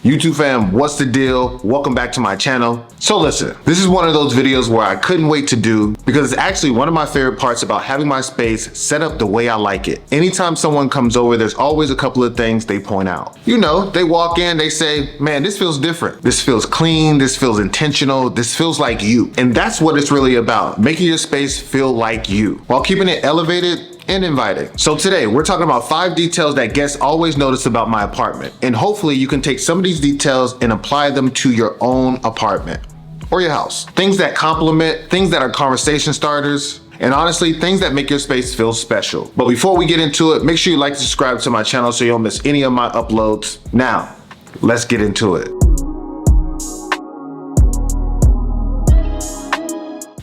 YouTube fam, what's the deal? Welcome back to my channel. So listen, this is one of those videos where I couldn't wait to do because it's actually one of my favorite parts about having my space set up the way I like it. Anytime someone comes over, there's always a couple of things they point out. You know, they walk in, they say, man, this feels different. This feels clean, this feels intentional, this feels like you. And that's what it's really about, making your space feel like you, while keeping it elevated and inviting. So today we're talking about 5 details that guests always notice about my apartment. And hopefully you can take some of these details and apply them to your own apartment or your house. Things that complement, things that are conversation starters, and honestly, things that make your space feel special. But before we get into it, make sure you like and subscribe to my channel so you don't miss any of my uploads. Now, let's get into it.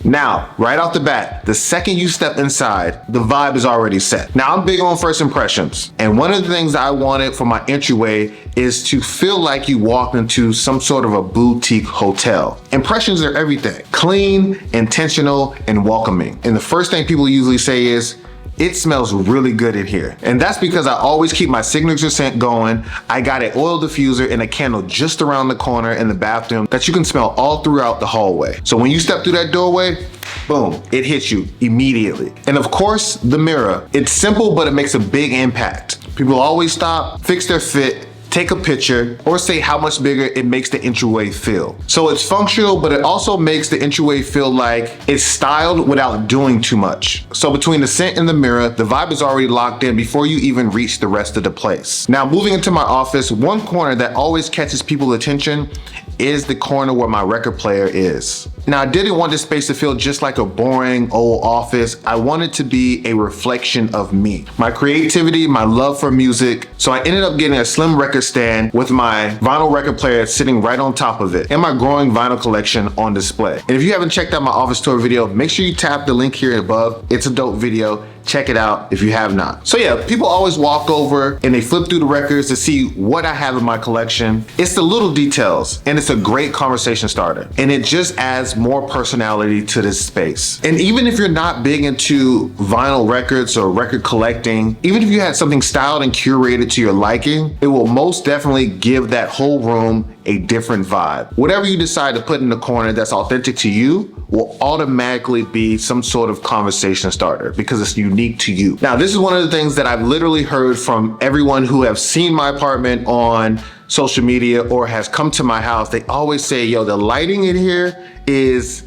Now, right off the bat, the second you step inside, the vibe is already set. Now, I'm big on first impressions. And one of the things I wanted for my entryway is to feel like you walked into some sort of a boutique hotel. Impressions are everything. Clean, intentional, and welcoming. And the first thing people usually say is, it smells really good in here. And that's because I always keep my signature scent going. I got an oil diffuser and a candle just around the corner in the bathroom that you can smell all throughout the hallway. So when you step through that doorway, boom, it hits you immediately. And of course, the mirror. It's simple, but it makes a big impact. People always stop, fix their fit, take a picture, or say how much bigger it makes the entryway feel. So it's functional, but it also makes the entryway feel like it's styled without doing too much. So between the scent and the mirror, the vibe is already locked in before you even reach the rest of the place. Now, moving into my office, one corner that always catches people's attention is the corner where my record player is. Now, I didn't want this space to feel just like a boring old office. I wanted to be a reflection of me, my creativity, my love for music. So I ended up getting a slim record stand with my vinyl record player sitting right on top of it and my growing vinyl collection on display. And if you haven't checked out my office tour video, make sure you tap the link here above. It's a dope video. Check it out if you have not. So yeah, people always walk over and they flip through the records to see what I have in my collection. It's the little details, and it's a great conversation starter. And it just adds more personality to this space. And even if you're not big into vinyl records or record collecting, even if you had something styled and curated to your liking, it will most definitely give that whole room a different vibe. Whatever you decide to put in the corner that's authentic to you will automatically be some sort of conversation starter because it's unique to you. Now, this is one of the things that I've literally heard from everyone who have seen my apartment on social media or has come to my house. They always say, yo, the lighting in here is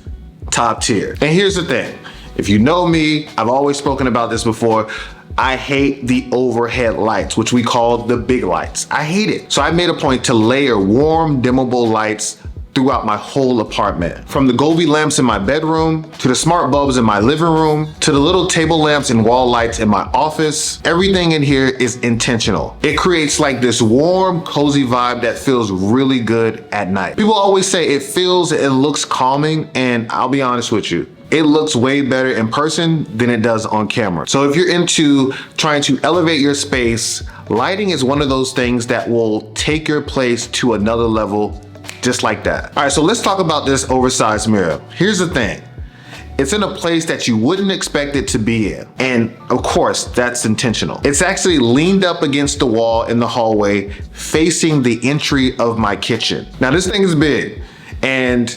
top tier. And here's the thing. If you know me, I've always spoken about this before. I hate the overhead lights, which we call the big lights. I hate it. So I made a point to layer warm, dimmable lights throughout my whole apartment. From the Govee lamps in my bedroom, to the smart bulbs in my living room, to the little table lamps and wall lights in my office, everything in here is intentional. It creates like this warm, cozy vibe that feels really good at night. People always say it feels and looks calming, and I'll be honest with you, it looks way better in person than it does on camera. So if you're into trying to elevate your space, lighting is one of those things that will take your place to another level just like that. All right, so let's talk about this oversized mirror. Here's the thing. It's in a place that you wouldn't expect it to be in. And of course, that's intentional. It's actually leaned up against the wall in the hallway, facing the entry of my kitchen. Now, this thing is big, and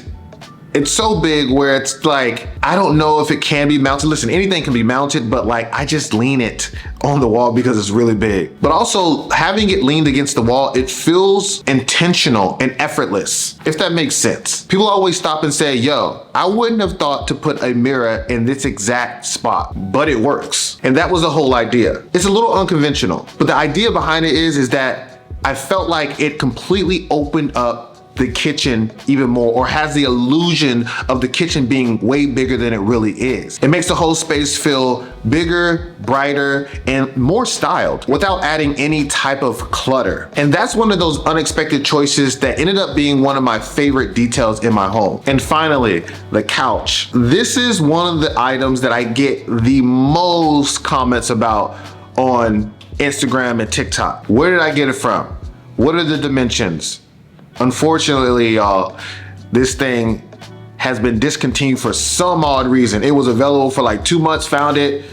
it's so big where it's like, I don't know if it can be mounted. Listen, anything can be mounted, but like I just lean it on the wall because it's really big. But also having it leaned against the wall, it feels intentional and effortless, if that makes sense. People always stop and say, yo, I wouldn't have thought to put a mirror in this exact spot, but it works. And that was the whole idea. It's a little unconventional, but the idea behind it is that I felt like it completely opened up the kitchen even more, or has the illusion of the kitchen being way bigger than it really is. It makes the whole space feel bigger, brighter, and more styled without adding any type of clutter. And that's one of those unexpected choices that ended up being one of my favorite details in my home. And finally, the couch. This is one of the items that I get the most comments about on Instagram and TikTok. Where did I get it from? What are the dimensions? Unfortunately, y'all, this thing has been discontinued for some odd reason. It was available for like 2 months, found it,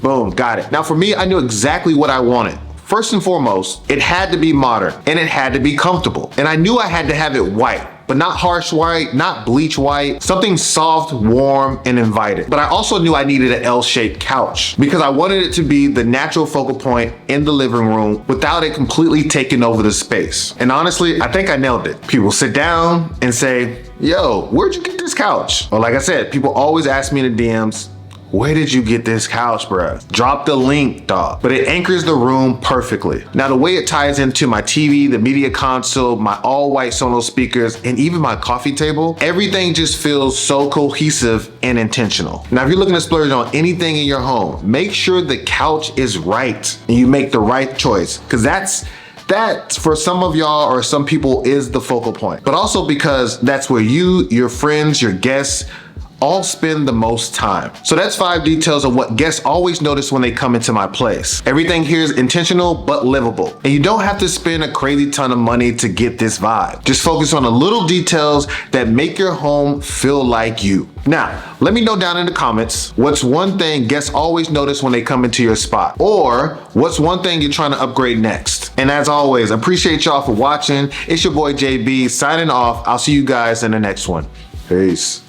boom, got it. Now for me, I knew exactly what I wanted First and foremost, it had to be modern and it had to be comfortable. And I knew I had to have it white, but not harsh white, not bleach white, something soft, warm, and inviting. But I also knew I needed an L-shaped couch because I wanted it to be the natural focal point in the living room without it completely taking over the space. And honestly, I think I nailed it. People sit down and say, yo, where'd you get this couch? Or like I said, people always ask me in the DMs, where did you get this couch, bruh? Drop the link, dog. But it anchors the room perfectly. Now, the way it ties into my TV, the media console, my all-white Sonos speakers, and even my coffee table, everything just feels so cohesive and intentional. Now, if you're looking to splurge on anything in your home, make sure the couch is right and you make the right choice, because that for some of y'all or some people is the focal point, but also because that's where you, your friends, your guests, all spend the most time. So that's 5 details of what guests always notice when they come into my place. Everything here is intentional but livable. And you don't have to spend a crazy ton of money to get this vibe. Just focus on the little details that make your home feel like you. Now, let me know down in the comments, what's one thing guests always notice when they come into your spot? Or what's one thing you're trying to upgrade next? And as always, appreciate y'all for watching. It's your boy JB signing off. I'll see you guys in the next one. Peace.